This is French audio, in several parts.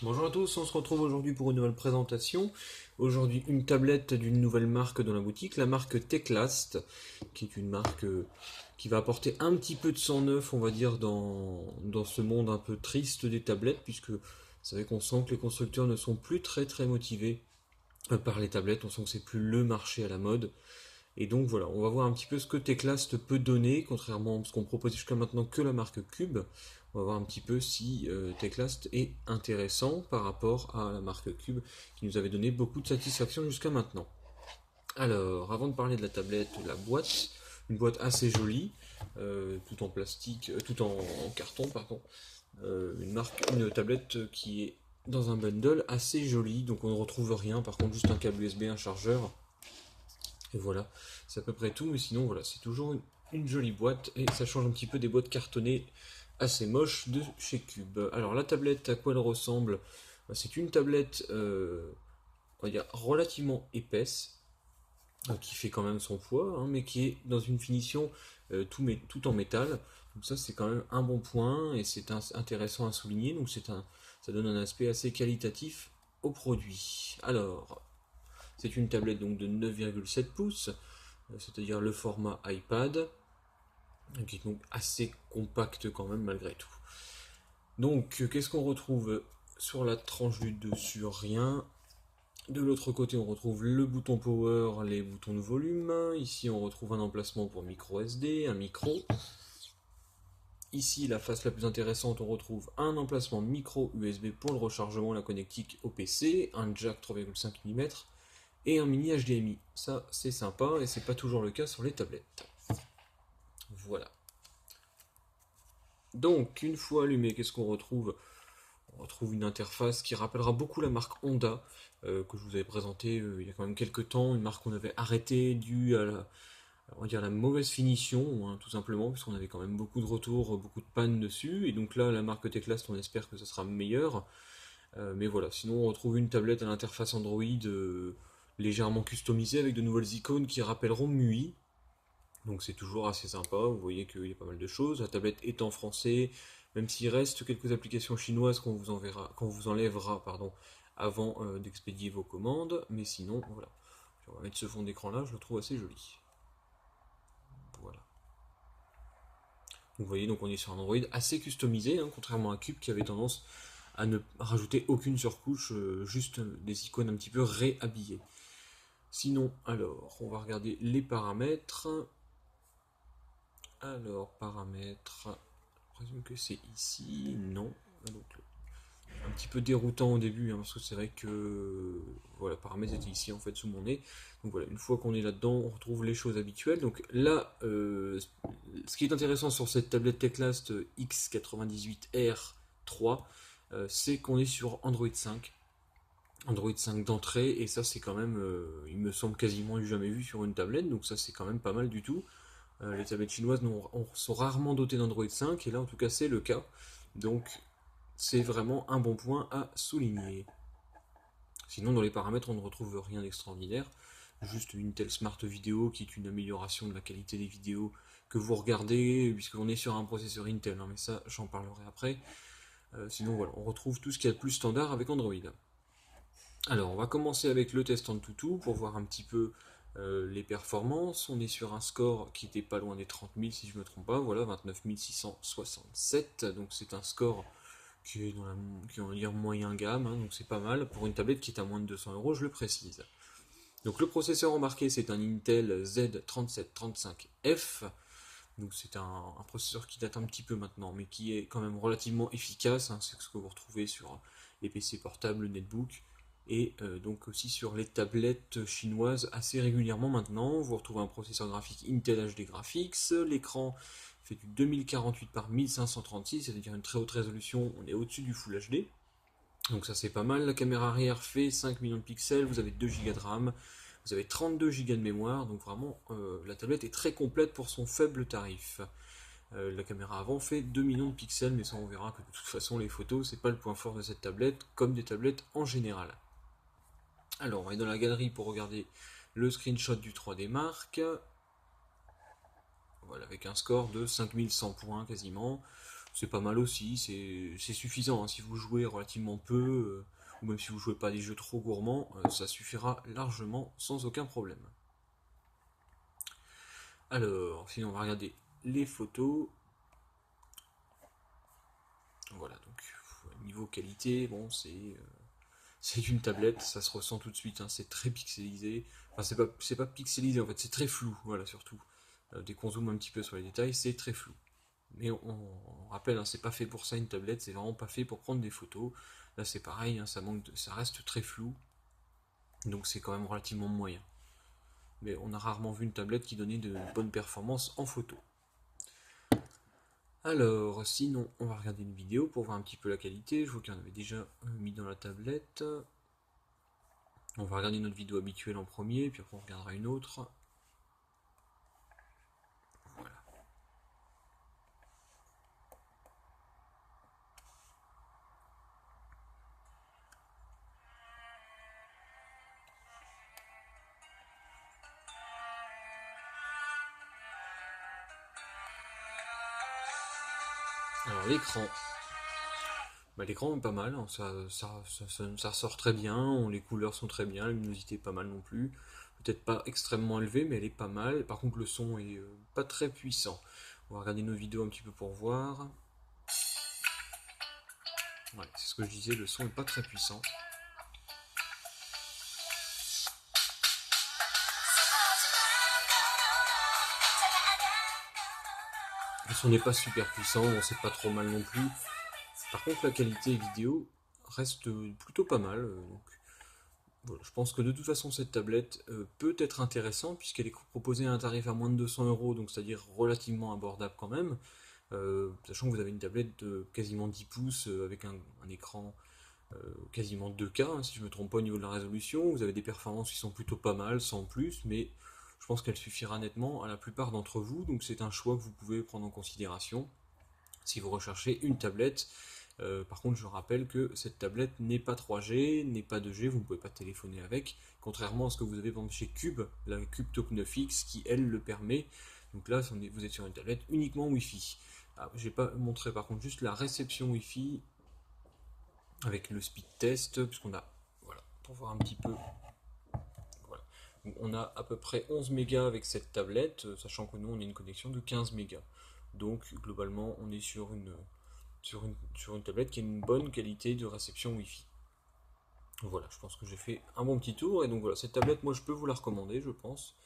Bonjour à tous, on se retrouve aujourd'hui pour une nouvelle présentation. Aujourd'hui, une tablette d'une nouvelle marque dans la boutique, la marque Teclast, qui est une marque qui va apporter un petit peu de sang neuf, on va dire, dans ce monde un peu triste des tablettes, puisque vous savez qu'on sent que les constructeurs ne sont plus très motivés par les tablettes, on sent que c'est plus le marché à la mode. Et donc voilà, on va voir un petit peu ce que Teclast peut donner, contrairement à ce qu'on propose jusqu'à maintenant que la marque Cube. On va voir un petit peu si Teclast est intéressant par rapport à la marque Cube qui nous avait donné beaucoup de satisfaction jusqu'à maintenant. Alors, avant de parler de la tablette, de la boîte, une boîte assez jolie, tout en plastique, tout en carton, pardon. Une tablette qui est dans un bundle assez joli, donc on ne retrouve rien, par contre juste un câble USB, un chargeur, et voilà, c'est à peu près tout, mais sinon voilà, c'est toujours une jolie boîte et ça change un petit peu des boîtes cartonnées assez moches de chez Cube. Alors la tablette, à quoi elle ressemble? C'est une tablette, on va dire, relativement épaisse, qui fait quand même son poids, hein, mais qui est dans une finition tout en métal. Donc ça c'est quand même un bon point et c'est intéressant à souligner, donc ça donne un aspect assez qualitatif au produit. Alors, c'est une tablette donc de 9,7 pouces, c'est-à-dire le format iPad, qui est donc assez compact quand même malgré tout. Donc, qu'est-ce qu'on retrouve sur la tranche du dessus? Rien. De l'autre côté, on retrouve le bouton power, les boutons de volume. Ici, on retrouve un emplacement pour micro SD, un micro. Ici, la face la plus intéressante, on retrouve un emplacement micro USB pour le rechargement, la connectique au PC, un jack 3,5 mm et un mini HDMI. Ça, c'est sympa et c'est pas toujours le cas sur les tablettes. Voilà. Donc, une fois allumé, qu'est-ce qu'on retrouve? On retrouve une interface qui rappellera beaucoup la marque Honda, que je vous avais présentée il y a quand même quelques temps, une marque qu'on avait arrêtée due à on va dire la mauvaise finition, hein, tout simplement, parce qu'on avait quand même beaucoup de retours, beaucoup de pannes dessus, et donc là, la marque Teclast, on espère que ça sera meilleur. Mais voilà, sinon on retrouve une tablette à l'interface Android légèrement customisée avec de nouvelles icônes qui rappelleront MUI. Donc c'est toujours assez sympa, vous voyez qu'il y a pas mal de choses. La tablette est en français, même s'il reste quelques applications chinoises qu'on vous enlèvera pardon, avant d'expédier vos commandes. Mais sinon, voilà. On va mettre ce fond d'écran là, je le trouve assez joli. Voilà. Donc, vous voyez, donc on est sur un Android assez customisé, hein, contrairement à Cube qui avait tendance à ne rajouter aucune surcouche, juste des icônes un petit peu réhabillées. Sinon, alors, on va regarder les paramètres. Alors, paramètres, je présume que c'est ici, non. Donc, un petit peu déroutant au début, hein, parce que c'est vrai que voilà, paramètres étaient ici en fait sous mon nez. Donc voilà, une fois qu'on est là-dedans, on retrouve les choses habituelles. Donc là, ce qui est intéressant sur cette tablette Teclast X98R3, c'est qu'on est sur Android 5. Android 5 d'entrée, et ça c'est quand même, il me semble quasiment du jamais vu sur une tablette, donc ça c'est quand même pas mal du tout. Les tablettes chinoises sont rarement dotées d'Android 5, et là en tout cas c'est le cas. Donc c'est vraiment un bon point à souligner. Sinon dans les paramètres on ne retrouve rien d'extraordinaire, juste une telle Smart Vidéo qui est une amélioration de la qualité des vidéos que vous regardez, puisqu'on est sur un processeur Intel, hein, mais ça j'en parlerai après. Sinon voilà, on retrouve tout ce qu'il y a de plus standard avec Android. Alors, on va commencer avec le test en tout pour voir un petit peu les performances. On est sur un score qui était pas loin des 30 000 si je ne me trompe pas. Voilà, 29 667. Donc c'est un score qui est qui est, on va dire, moyen gamme, hein, donc c'est pas mal pour une tablette qui est à moins de 200 euros, je le précise. Donc le processeur embarqué, c'est un Intel Z3735F. Donc c'est un processeur qui date un petit peu maintenant, mais qui est quand même relativement efficace, hein. C'est ce que vous retrouvez sur les PC portables, netbook, et donc aussi sur les tablettes chinoises assez régulièrement maintenant. Vous retrouvez un processeur graphique Intel HD Graphics, l'écran fait du 2048 par 1536, c'est-à-dire une très haute résolution, on est au-dessus du Full HD. Donc ça c'est pas mal, la caméra arrière fait 5 millions de pixels, vous avez 2 Go de RAM, vous avez 32 Go de mémoire, donc vraiment la tablette est très complète pour son faible tarif. La caméra avant fait 2 millions de pixels, mais ça on verra que de toute façon les photos c'est pas le point fort de cette tablette, comme des tablettes en général. Alors on est dans la galerie pour regarder le screenshot du 3D Mark. Voilà, avec un score de 5100 points quasiment. c'est pas mal aussi, c'est suffisant, hein, si vous jouez relativement peu, ou même si vous jouez pas à des jeux trop gourmands, ça suffira largement sans aucun problème. Alors, sinon on va regarder les photos. Voilà, donc niveau qualité, bon, c'est une tablette, ça se ressent tout de suite, hein, c'est très pixelisé. Enfin, c'est pas pixelisé en fait, c'est très flou, voilà, surtout. Dès qu'on zoome un petit peu sur les détails, c'est très flou. Mais on rappelle, hein, c'est pas fait pour ça une tablette, c'est vraiment pas fait pour prendre des photos. Là c'est pareil, hein, ça reste très flou, donc c'est quand même relativement moyen. Mais on a rarement vu une tablette qui donnait de bonnes performances en photo. Alors, sinon, on va regarder une vidéo pour voir un petit peu la qualité. Je vois qu'il y en avait déjà mis dans la tablette. On va regarder notre vidéo habituelle en premier, puis après on regardera une autre. Voilà. Alors l'écran. Bah, l'écran est pas mal, hein, ça ressort très bien, les couleurs sont très bien, la luminosité est pas mal non plus. Peut-être pas extrêmement élevée, mais elle est pas mal. Par contre, le son est pas très puissant. On va regarder nos vidéos un petit peu pour voir. Ouais, c'est ce que je disais, le son est pas très puissant. Le son n'est pas super puissant, on sait pas trop mal non plus. Par contre, la qualité vidéo reste plutôt pas mal. Donc, voilà, je pense que de toute façon, cette tablette peut être intéressante puisqu'elle est proposée à un tarif à moins de 200 €, donc c'est-à-dire relativement abordable quand même. Sachant que vous avez une tablette de quasiment 10 pouces avec un écran quasiment 2K, hein, si je ne me trompe pas au niveau de la résolution. Vous avez des performances qui sont plutôt pas mal, sans plus, mais je pense qu'elle suffira nettement à la plupart d'entre vous, donc c'est un choix que vous pouvez prendre en considération si vous recherchez une tablette. Par contre, je rappelle que cette tablette n'est pas 3G, n'est pas 2G, vous ne pouvez pas téléphoner avec, contrairement à ce que vous avez chez Cube, la Cube Talk 9X, qui elle le permet. Donc là, vous êtes sur une tablette uniquement Wi-Fi. Je vais pas montrer par contre juste la réception Wi-Fi avec le speed test, puisqu'on a, voilà, pour voir un petit peu, voilà. Donc on a à peu près 11 mégas avec cette tablette, sachant que nous on a une connexion de 15 mégas. Donc globalement on est sur une tablette qui a une bonne qualité de réception Wi-Fi. Voilà, je pense que j'ai fait un bon petit tour, et donc voilà, cette tablette moi je peux vous la recommander, je pense.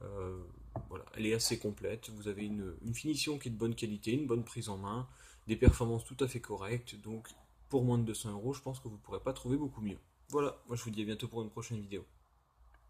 Euh, voilà, elle est assez complète, vous avez une finition qui est de bonne qualité, une bonne prise en main, des performances tout à fait correctes, donc pour moins de 200 €, je pense que vous ne pourrez pas trouver beaucoup mieux. Voilà, moi je vous dis à bientôt pour une prochaine vidéo.